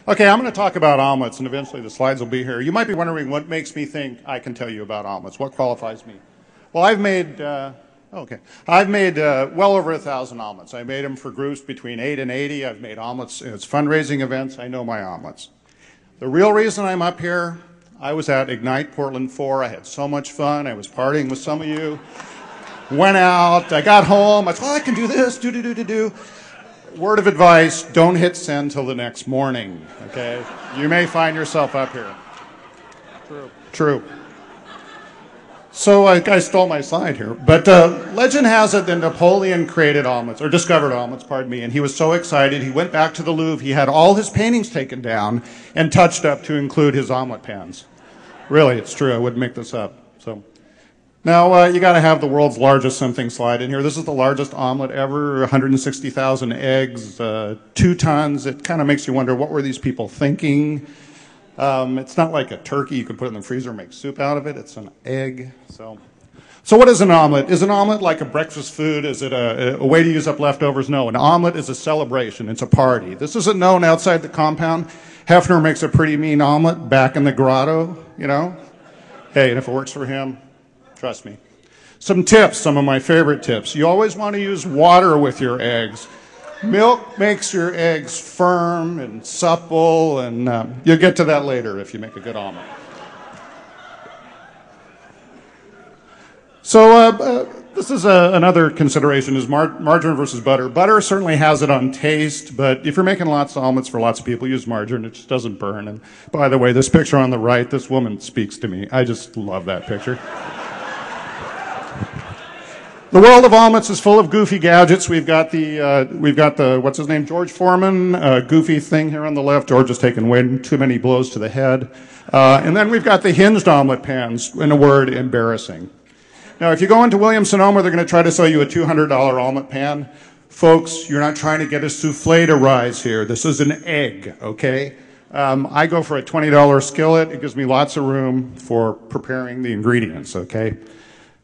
Okay, I'm going to talk about omelets, and eventually the slides will be here. You might be wondering what makes me think I can tell you about omelets. What qualifies me? Well, I've made well over 1,000 omelets. I made them for groups between 8 and 80. I've made omelets at fundraising events. I know my omelets. The real reason I'm up here, I was at Ignite Portland 4. I had so much fun. I was partying with some of you. Went out. I got home. I thought, I can do this. Do. Word of advice, don't hit send till the next morning, okay? You may find yourself up here. True. So, I stole my slide here. But legend has it that Napoleon created omelets, or discovered omelets, pardon me, and he was so excited, he went back to the Louvre, he had all his paintings taken down and touched up to include his omelet pans. Really, it's true, I wouldn't make this up. So, now, you got to have the world's largest something slide in here. This is the largest omelet ever, 160,000 eggs, 2 tons. It kind of makes you wonder, what were these people thinking? It's not like a turkey you can put in the freezer and make soup out of it. It's an egg. So what is an omelet? Is an omelet like a breakfast food? Is it a way to use up leftovers? No, an omelet is a celebration. It's a party. This isn't known outside the compound. Hefner makes a pretty mean omelet back in the grotto, you know. Hey, and if it works for him, trust me. Some tips, some of my favorite tips. You always want to use water with your eggs. Milk makes your eggs firm and supple, and you'll get to that later if you make a good omelet. So this is another consideration is margarine versus butter. Butter certainly has it on taste, but if you're making lots of omelets for lots of people, use margarine. It just doesn't burn. And by the way, this picture on the right, this woman speaks to me. I just love that picture. The world of omelets is full of goofy gadgets. We've got the what's his name, George Foreman, goofy thing here on the left. George has taken way too many blows to the head. And then we've got the hinged omelet pans. In a word, embarrassing. Now, if you go into Williams-Sonoma, they're going to try to sell you a $200 omelet pan. Folks, you're not trying to get a souffle to rise here. This is an egg, okay? I go for a $20 skillet. It gives me lots of room for preparing the ingredients, okay?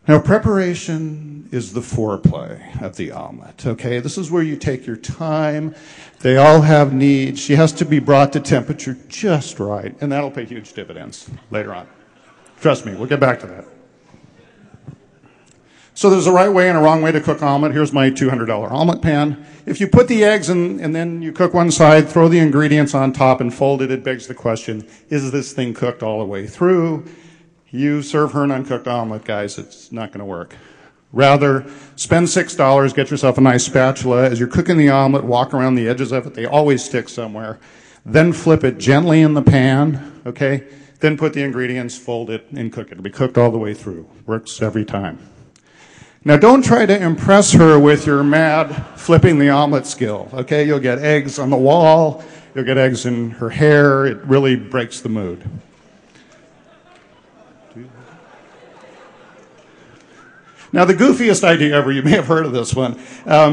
Now, preparation is the foreplay of the omelet, okay? This is where you take your time. They all have needs. She has to be brought to temperature just right, and that'll pay huge dividends later on. Trust me, we'll get back to that. So there's a right way and a wrong way to cook omelet. Here's my $200 omelet pan. If you put the eggs in and then you cook one side, throw the ingredients on top and fold it, it begs the question, is this thing cooked all the way through? You serve her an uncooked omelet, guys, it's not going to work. Rather, spend $6, get yourself a nice spatula. As you're cooking the omelet, walk around the edges of it. They always stick somewhere. Then flip it gently in the pan, okay? Then put the ingredients, fold it, and cook it. It'll be cooked all the way through. Works every time. Now, don't try to impress her with your mad flipping the omelet skill, okay? You'll get eggs on the wall. You'll get eggs in her hair. It really breaks the mood. Now, the goofiest idea ever, you may have heard of this one,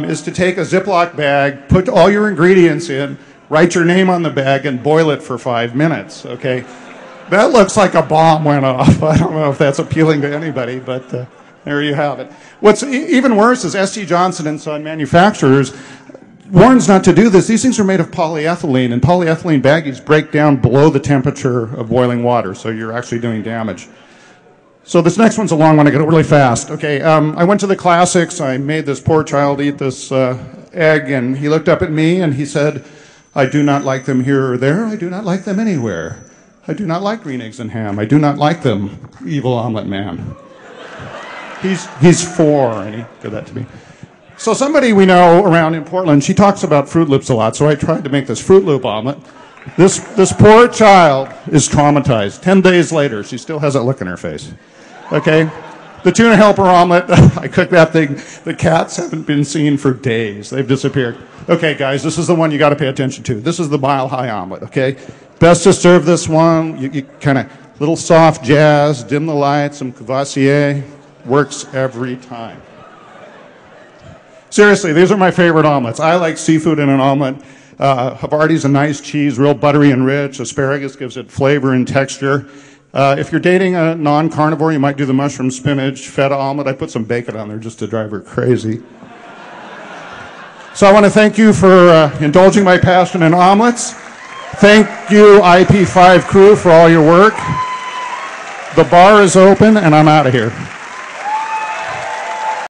is to take a Ziploc bag, put all your ingredients in, write your name on the bag, and boil it for 5 minutes, okay? That looks like a bomb went off. I don't know if that's appealing to anybody, but there you have it. What's even worse is S.C. Johnson and Son Manufacturers warns not to do this. These things are made of polyethylene, and polyethylene baggies break down below the temperature of boiling water, so you're actually doing damage. So this next one's a long one. I got it really fast. Okay, I went to the classics. I made this poor child eat this egg, and he looked up at me and he said, I do not like them here or there. I do not like them anywhere. I do not like green eggs and ham. I do not like them, evil omelet man. He's 4, and he did that to me. So somebody we know around in Portland, she talks about Fruit Loops a lot, so I tried to make this Fruit Loop omelet. This poor child is traumatized. 10 days later, she still has that look in her face. Okay? The tuna helper omelet, I cooked that thing. The cats haven't been seen for days. They've disappeared. Okay, guys, this is the one you got to pay attention to. This is the Mile High omelet, okay? Best to serve this one. You kind of, little soft jazz, dim the lights, some Courvoisier. Works every time. Seriously, these are my favorite omelets. I like seafood in an omelet. Havarti's a nice cheese, real buttery and rich. Asparagus gives it flavor and texture. If you're dating a non-carnivore, you might do the mushroom spinach feta omelet. I put some bacon on there just to drive her crazy. So I want to thank you for indulging my passion in omelets. Thank you, IP5 crew, for all your work. The bar is open, and I'm out of here.